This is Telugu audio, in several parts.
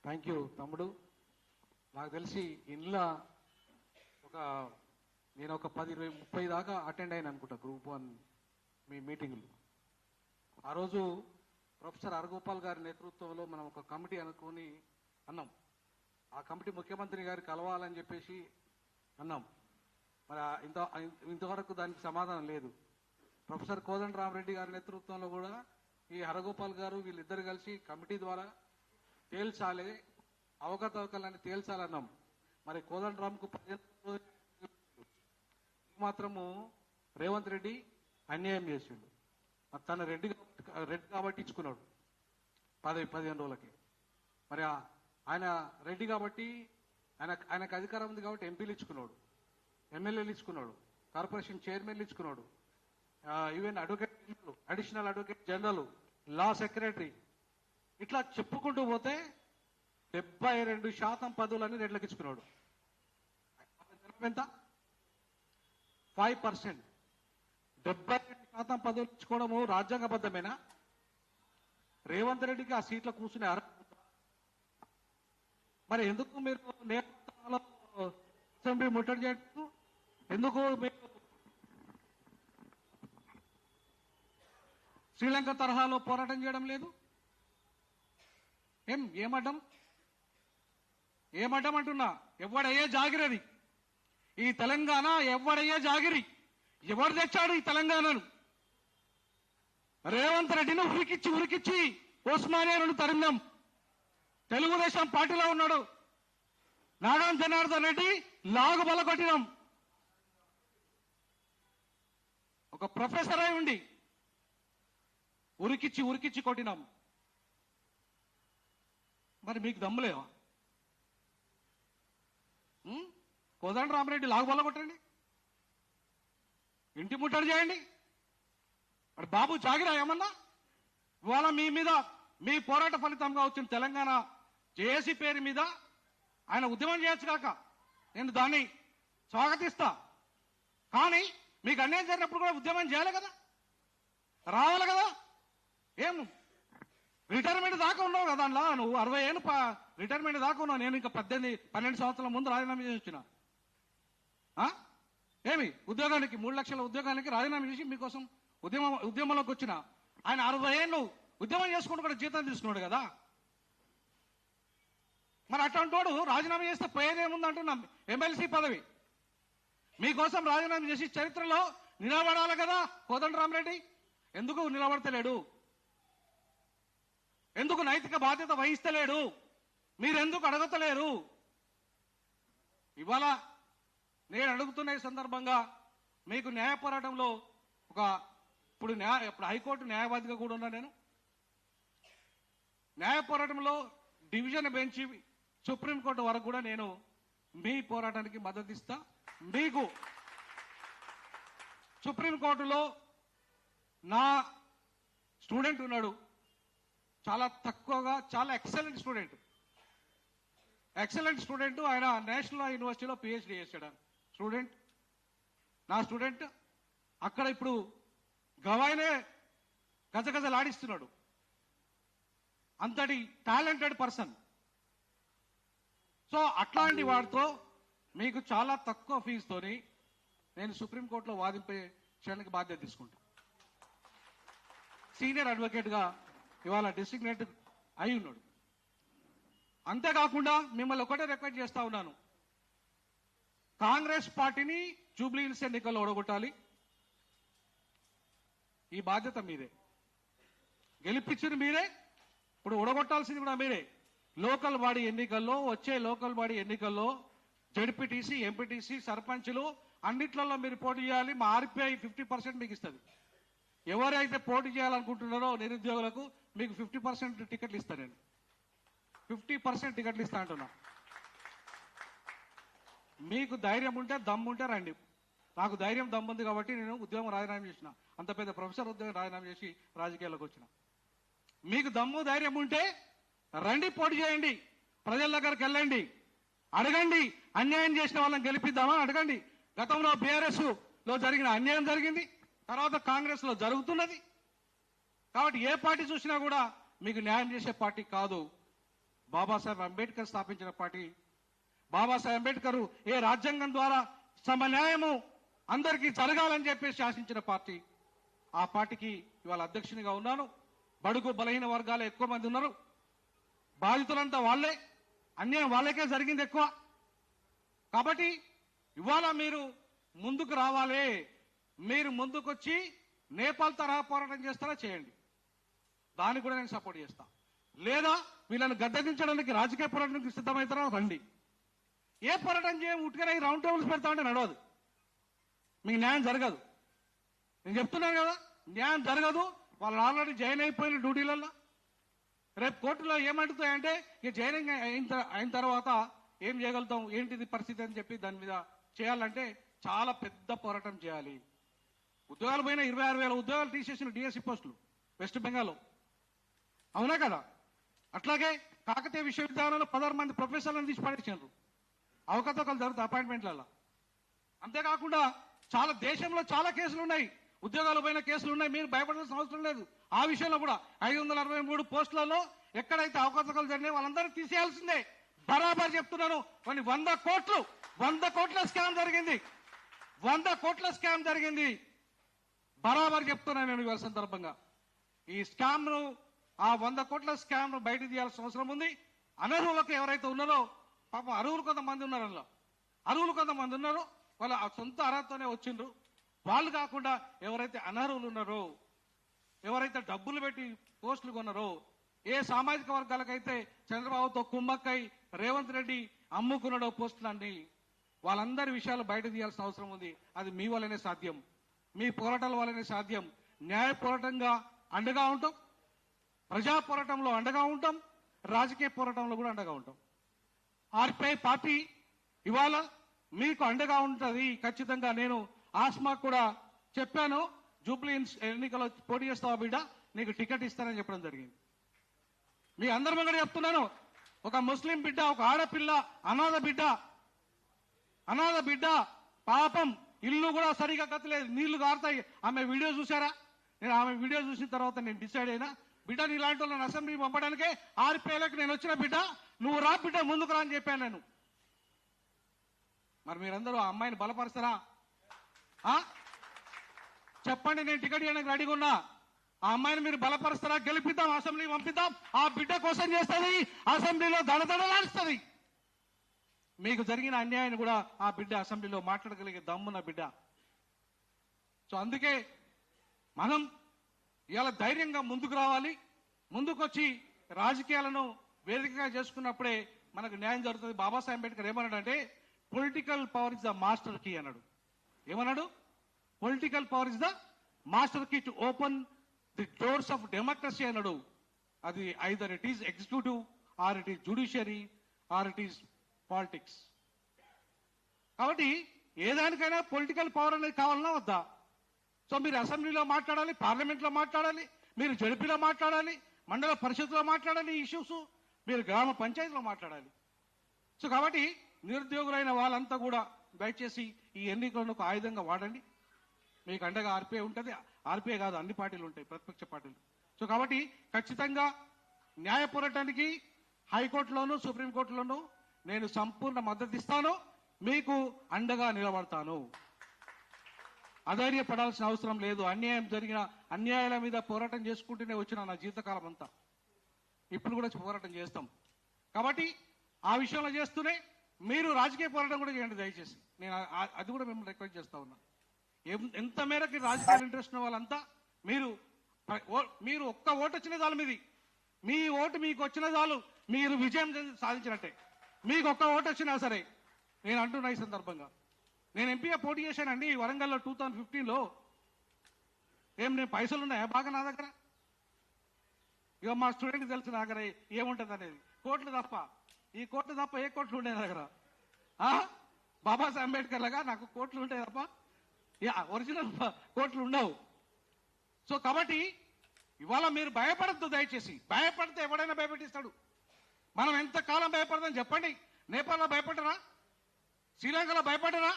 థ్యాంక్ యూ తమ్ముడు. నాకు తెలిసి ఇంట్లో నేను ఒక 10, 20, 30 దాకా అటెండ్ అయిన అనుకుంటా గ్రూప్ 1 మీ మీటింగ్లు. ఆ రోజు ప్రొఫెసర్ హరగోపాల్ గారి నేతృత్వంలో మనం ఒక కమిటీ అనుకొని అన్నాం. ఆ కమిటీ ముఖ్యమంత్రి గారికి కలవాలని చెప్పేసి అన్నాం. మరి ఇంతవరకు దానికి సమాధానం లేదు. ప్రొఫెసర్ కోదండరామరెడ్డి గారి నేతృత్వంలో కూడా ఈ హరగోపాల్ గారు వీళ్ళిద్దరు కలిసి కమిటీ ద్వారా తేల్చాలి, అవకతవకలని తేల్చాలన్నాం. మరి కోదండరాంకు మాత్రము రేవంత్ రెడ్డి అన్యాయం చేసిండు. తన రెడ్డి కాబట్టి ఇచ్చుకున్నాడు పదవి 15 రోజులకి. మరి ఆయన రెడ్డి కాబట్టి ఆయనకు అధికారం ఉంది కాబట్టి ఎంపీలు ఇచ్చుకున్నాడు, ఎమ్మెల్యేలు ఇచ్చుకున్నాడు, కార్పొరేషన్ చైర్మన్లు ఇచ్చుకున్నాడు, even additional advocate general, law secretary, ఇట్లా చెప్పుకుంటూ పోతే 72% పదవులని రెడ్లకు ఇచ్చుకున్నాడు. ఎంత? 5%. 72% పదవులు ఇచ్చుకోవడము రాజ్యాంగబద్ధమేనా? రేవంత్ రెడ్డికి ఆ సీట్లో కూర్చునే అర్హత. మరి ఎందుకు మీరు నేతృత్వంలో అసెంబ్లీ ముట్టడి చేయడం? ఎందుకు మీరు శ్రీలంక తరహాలో పోరాటం చేయడం లేదు? ఏమడ్డం అంటున్నా? ఎవడయ్యే జాగిరది ఈ తెలంగాణ? ఎవడయ్యే జాగిరి? ఎవరు తెచ్చాడు ఈ తెలంగాణను? రేవంత్ రెడ్డిని ఉరికిచ్చి ఉస్మానియాను తరిమినాం. తెలుగుదేశం పార్టీలో ఉన్నాడు నారాయణ జనార్దన్ రెడ్డి, లాగు బల కొట్టినాం. ఒక ప్రొఫెసర్ అయి ఉండి ఉరికిచ్చి కొట్టినాం. మరి మీకు దమ్ములేవా? కోదండరామరెడ్డి లాగు బల కొట్టండి, ఇంటి ముట్టడి చేయండి. మరి బాబు జాగిరా ఏమన్నా? ఇవాళ మీ మీద మీ పోరాట ఫలితంగా వచ్చిన తెలంగాణ జేఏసీ పేరు మీద ఆయన ఉద్యమం చేయొచ్చు కాక నేను దాన్ని స్వాగతిస్తా. కానీ మీకు అన్యాయం జరిగినప్పుడు కూడా ఉద్యమం చేయాలి కదా, రావాలి కదా. ఏం రిటైర్మెంట్ దాకా ఉన్నావు కదా అందులో, నువ్వు 60 ఏళ్ళు రిటైర్మెంట్ దాకా ఉన్నావు. నేను ఇంకా 12 సంవత్సరాల ముందు రాజీనామా చేసి వచ్చిన. ఏమి ఉద్యోగానికి 3 లక్షల ఉద్యోగానికి రాజీనామా చేసి మీకోసం ఉద్యమంలోకి వచ్చిన ఆయన 60 ఏళ్ళు ఉద్యమం చేసుకుంటూ కూడా జీతం తీసుకున్నాడు కదా. మరి అట్లాంటి వాడు రాజీనామా చేస్తే పోయేదేముంది అంటున్నాం. ఎమ్మెల్సీ పదవి మీకోసం రాజీనామా చేసి చరిత్రలో నిలబడాలి కదా కోదండరామరెడ్డి. ఎందుకు నిలబడతలేడు? ఎందుకు నైతిక బాధ్యత వహిస్తలేడు? మీరెందుకు అడగతలేరు? ఇవాళ నేను అడుగుతున్న ఈ సందర్భంగా మీకు న్యాయ పోరాటంలో ఇప్పుడు హైకోర్టు న్యాయవాదిగా కూడా ఉన్నా. నేను న్యాయ పోరాటంలో డివిజన్ బెంచ్ సుప్రీంకోర్టు వరకు కూడా నేను మీ పోరాటానికి మద్దతు ఇస్తా. మీకు సుప్రీంకోర్టులో నా స్టూడెంట్ ఉన్నాడు, చాలా తక్కువగా, చాలా ఎక్సలెంట్ స్టూడెంట్. ఆయన నేషనల్ యూనివర్సిటీలో పిహెచ్డి చేశాడు నా స్టూడెంట్. అక్కడ ఇప్పుడు గవాయినే గజగజలాడిస్తున్నాడు. అంతటి టాలెంటెడ్ పర్సన్. సో అట్లాంటి వాడితో మీకు చాలా తక్కువ ఫీజుతోని నేను సుప్రీంకోర్టులో వాదింపేయడానికి బాధ్యత తీసుకుంటా. సీనియర్ అడ్వకేట్గా ఇవాళ డెసిగ్నేట్ అయి ఉన్నాడు. అంతేకాకుండా మిమ్మల్ని ఒకటే రిక్వెస్ట్ చేస్తా ఉన్నాను, కాంగ్రెస్ పార్టీని జూబ్లీ హిల్స్ ఎన్నికల్లో ఓడగొట్టాలి. ఈ బాధ్యత మీదే. గెలిపించింది మీరే, ఇప్పుడు ఓడగొట్టాల్సింది కూడా మీరే. వచ్చే లోకల్ బాడీ ఎన్నికల్లో జడ్పీటీసీ, ఎంపీటీసీ, సర్పంచ్లు అన్నిట్లలో మీరు పోటీ చేయాలి. మా ఆర్పీఐ 50% మీకు ఇస్తుంది. ఎవరైతే పోటీ చేయాలనుకుంటున్నారో నిరుద్యోగులకు మీకు 50% టికెట్లు ఇస్తాను. నేను 50% టికెట్లు ఇస్తా అంటున్నా. మీకు ధైర్యం ఉంటే, దమ్ముంటే రండి. నాకు ధైర్యం దమ్ముంది కాబట్టి నేను ఉద్యోగం రాజీనామా చేసిన. అంత పెద్ద ప్రొఫెసర్ ఉద్యోగం రాజీనామా చేసి రాజకీయాల్లోకి వచ్చిన. మీకు దమ్ము ధైర్యం ఉంటే రండి, పోటీ చేయండి, ప్రజల దగ్గరికి వెళ్ళండి, అడగండి. అన్యాయం చేసిన వాళ్ళని గెలిపిద్దామని అడగండి. గతంలో బీఆర్ఎస్ లో జరిగిన అన్యాయం జరిగింది, తర్వాత కాంగ్రెస్ లో జరుగుతున్నది. కాబట్టి ఏ పార్టీ చూసినా కూడా మీకు న్యాయం చేసే పార్టీ కాదు. బాబాసాహెబ్ అంబేద్కర్ స్థాపించిన పార్టీ. బాబాసాహెబ్ అంబేద్కర్ ఏ రాజ్యాంగం ద్వారా సమన్యాయము అందరికీ జరగాలని చెప్పి శాసించిన పార్టీ. ఆ పార్టీకి ఇవాళ అధ్యక్షునిగా ఉన్నాను. బడుగు బలహీన వర్గాలు ఎక్కువ మంది ఉన్నారు. బాధితులంతా వాళ్ళే, అన్యాయం వాళ్ళకే జరిగింది ఎక్కువ. కాబట్టి ఇవాళ మీరు ముందుకు రావాలి. మీరు ముందుకొచ్చి నేపాల్ తరహా పోరాటం చేస్తారా చేయండి, దానికి కూడా నేను సపోర్ట్ చేస్తా. లేదా వీళ్ళని గద్దెదించడానికి రాజకీయ పోరాటానికి సిద్ధమవుతారా రండి. ఏ పోరాటం చేయం ఉట్టుగా రౌండ్ టేబుల్స్ పెడతామంటే నడవదు, మీకు న్యాయం జరగదు. నేను చెప్తున్నాను కదా, న్యాయం జరగదు. వాళ్ళు ఆల్రెడీ జాయిన్ అయిపోయిన డ్యూటీలలో. రేపు కోర్టులో ఏమంటుతాయంటే ఇక జాయినింగ్ అయిన తర్వాత ఏం చేయగలుగుతాం, ఏంటిది పరిస్థితి అని చెప్పి దాని మీద చేయాలంటే చాలా పెద్ద పోరాటం చేయాలి. ఉద్యోగాలు పోయిన 26,000 ఉద్యోగాలు తీసేసిన డిఎస్సి పోస్టులు వెస్ట్ బెంగాల్లో, అవునా కదా. అట్లాగే కాకతీయ విశ్వవిద్యాలయంలో 16 మంది ప్రొఫెసర్లను తీసి పడేసారు. అవకతవకలు జరుగుతాయి అపాయింట్మెంట్లలో. అంతేకాకుండా చాలా దేశంలో చాలా కేసులు ఉన్నాయి, ఉద్యోగాలు పోయిన కేసులు ఉన్నాయి. మీరు భయపడాల్సిన అవసరం లేదు. ఆ విషయంలో కూడా 563 పోస్టులలో ఎక్కడైతే అవకతవకలు జరిగినాయి వాళ్ళందరూ తీసేయాల్సిందే. బరాబర్ చెప్తున్నాను. కొన్ని 100 కోట్ల స్కామ్ జరిగింది. 100 కోట్ల స్కామ్ జరిగింది. బరాబర్ చెప్తున్నాను నేను ఇవాళ సందర్భంగా. ఈ స్కామ్ ను, ఆ 100 కోట్ల స్కామ్ ను బయట తీయాల్సిన అవసరం ఉంది. అనర్హులకు ఎవరైతే ఉన్నారో, పాపం అర్హులు కొంతమంది ఉన్నారు, అందులో అర్హులు కొంతమంది ఉన్నారు, వాళ్ళ సొంత అర్హతతోనే వచ్చిండ్రు. వాళ్ళు కాకుండా ఎవరైతే అనర్హులు ఉన్నారో, ఎవరైతే డబ్బులు పెట్టి పోస్టులు కొన్నారో, ఏ సామాజిక వర్గాలకైతే చంద్రబాబుతో కుమ్మక్కై రేవంత్ రెడ్డి అమ్ముకున్నాడో పోస్టులన్నీ, వాళ్ళందరి విషయాలు బయట తీయాల్సిన అవసరం ఉంది. అది మీ వల్లనే సాధ్యం, మీ పోరాటాల వల్లనే సాధ్యం. న్యాయ పోరాటంగా అండగా ఉంటాం, ప్రజా పోరాటంలో అండగా ఉంటాం, రాజకీయ పోరాటంలో కూడా అండగా ఉంటాం. ఆర్పీఐ పార్టీ ఇవాళ మీకు అండగా ఉంటుంది ఖచ్చితంగా. నేను ఆస్మా కూడా చెప్పాను, జూబ్లీ ఎన్నికల్లో పోటీ చేస్తావా బిడ్డ, నీకు టికెట్ ఇస్తానని చెప్పడం జరిగింది. మీ అందరి ముందు చెప్తున్నాను, ఒక ముస్లిం బిడ్డ, ఒక ఆడపిల్ల, అనాథ బిడ్డ పాపం, ఇల్లు కూడా సరిగా కట్టలేదు, నీళ్లు కారుతాయి. ఆమె వీడియో చూసారా? నేను ఆమె వీడియో చూసిన తర్వాత నేను డిసైడ్ అయినా, బిడ్డ నీలాంటి వాళ్ళని అసెంబ్లీకి పంపడానికే ఆర్పీఐలకు నేను వచ్చిన బిడ్డ, నువ్వు రా బిడ్డ ముందుకు రా అని చెప్పాను నేను. మరి మీరందరూ ఆ అమ్మాయిని బలపరుస్తారా? చెప్పండి, నేను టికెట్ ఇవ్వడానికి రెడీగా ఉన్నా. ఆ అమ్మాయిని మీరు బలపరుస్తారా? గెలిపిద్దాం, అసెంబ్లీకి పంపిద్దాం. ఆ బిడ్డ కోసం చేస్తుంది, అసెంబ్లీలో దడదడలాడుస్తుంది. మీకు జరిగిన అన్యాయాన్ని కూడా ఆ బిడ్డ అసెంబ్లీలో మాట్లాడగలిగే దమ్మున్న బిడ్డ. సో అందుకే మనం ఇవాళ ధైర్యంగా ముందుకు రావాలి. ముందుకొచ్చి రాజకీయాలను వేదికగా చేసుకున్నప్పుడే మనకు న్యాయం జరుగుతుంది. బాబాసాహెబ్ అంబేద్కర్ ఏమన్నాడంటే, political power is the master key అన్నాడు. ఏమన్నాడు? Political power is the master key to open the doors of democracy అన్నాడు. అది either it is executive, or it is judiciary, or it is politics. కాబట్టి ఏదానికైనా పొలిటికల్ పవర్ అనేది కావాలన్నా వద్దా? సో మీరు అసెంబ్లీలో మాట్లాడాలి, పార్లమెంట్లో మాట్లాడాలి, మీరు జడ్పీలో మాట్లాడాలి, మండల పరిషత్లో మాట్లాడాలి, ఈ ఇష్యూస్ మీరు గ్రామ పంచాయతీలో మాట్లాడాలి. సో కాబట్టి నిరుద్యోగులైన వాళ్ళంతా కూడా దయచేసి ఈ ఎన్నికలను ఒక ఆయుధంగా వాడండి. మీకు అండగా ఆర్పీఐ ఉంటుంది. ఆర్పీఐ కాదు, అన్ని పార్టీలు ఉంటాయి, ప్రతిపక్ష పార్టీలు. సో కాబట్టి ఖచ్చితంగా న్యాయ పోరాటానికి హైకోర్టులోను సుప్రీంకోర్టులోను నేను సంపూర్ణ మద్దతు ఇస్తాను, మీకు అండగా నిలబడతాను. అధైర్యపడాల్సిన అవసరం లేదు. అన్యాయం జరిగిన అన్యాయాల మీద పోరాటం చేసుకుంటూనే వచ్చిన నా జీవితకాలం అంతా, ఇప్పుడు కూడా పోరాటం చేస్తాం. కాబట్టి ఆ విషయంలో చేస్తూనే మీరు రాజకీయ పోరాటం కూడా చేయండి దయచేసి. నేను అది కూడా మిమ్మల్ని రిక్వెస్ట్ చేస్తా ఉన్నా. ఎంత మేరకు రాజకీయ ఇంట్రెస్ట్ ఉన్న వాళ్ళంతా మీరు ఒక్క ఓటు వచ్చిన చాలు, మీ ఓటు మీకు వచ్చిన చాలు, మీరు విజయం సాధించినట్టే. మీకు ఒక్క ఓటు వచ్చినా సరే, నేను అంటున్నా ఈ సందర్భంగా. నేను ఎంపీగా పోటీ చేశానండి వరంగల్లో 2015లో. నేను పైసలు ఉన్నాయా బాగా నా దగ్గర? ఇక మా స్టూడెంట్కి తెలుసు నా దగ్గర ఏముంటుంది అనేది. కోట్లు తప్ప, ఈ కోట్లు తప్ప ఏ కోట్లు ఉండే నా దగ్గర? బాబాసాహెబ్ అంబేద్కర్ లాగా నాకు కోట్లు ఉంటాయి తప్ప ఒరిజినల్ కోట్లు ఉండవు. సో కాబట్టి ఇవాళ మీరు భయపడద్దు దయచేసి. భయపడితే ఎవడైనా భయపెట్టిస్తాడు. మనం ఎంతకాలం భయపడదాం చెప్పండి? నేపాల్లో భయపడరా? శ్రీలంకలో భయపడరా?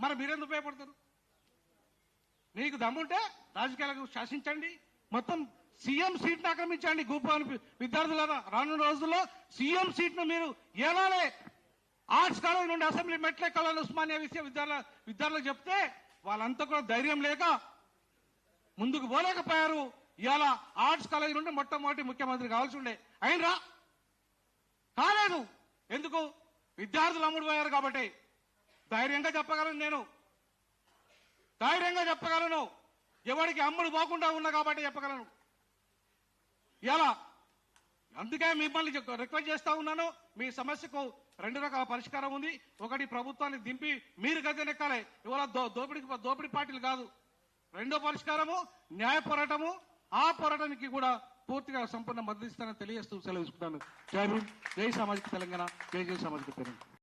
మరి మీరెందుకు భయపడతారు? మీకు దమ్ముంటే రాజకీయాలకు శాసించండి, మొత్తం సీఎం సీట్ను ఆక్రమించండి గ్రూప్ వన్ విద్యార్థులారా. రానున్న రోజుల్లో సీఎం సీట్ను మీరు ఏలాలే. ఆర్ట్స్ కాలేజ్ నుండి అసెంబ్లీ మెట్లెక్కాలని ఉస్మానియా విద్యార్థులకు చెప్తే వాళ్ళంతా కూడా ధైర్యం లేక ముందుకు పోలేకపోయారు. ఇవాళ ఆర్ట్స్ కాలేజ్ నుండి మొట్టమొదటి ముఖ్యమంత్రి కావాల్సి ఉండే, అయినరా కాలేదు. ఎందుకు? విద్యార్థులు అమ్ముడు పోయారు కాబట్టి. ధైర్యంగా చెప్పగలను, నేను ధైర్యంగా చెప్పగలను. ఎవరికి అమ్ముడు పోకుండా ఉన్నా కాబట్టి చెప్పగలను. ఇలా అందుకే మిమ్మల్ని రిక్వెస్ట్ చేస్తా ఉన్నాను. మీ సమస్యకు 2 రకాల పరిష్కారం ఉంది. ఒకటి, ప్రభుత్వాన్ని దింపి మీరు గద్దెనెక్కాలి. ఇవాళ దోపిడీ పార్టీలు కాదు. రెండో పరిష్కారము న్యాయ పోరాటము. ఆ పోరాటానికి కూడా పూర్తిగా సంపూర్ణ మద్దతు ఇస్తానని తెలియజేస్తూ సెలవు తీసుకుంటాను. జై భీమ్, జై సామాజిక తెలంగాణ, జై జై సామాజిక తెలంగాణ.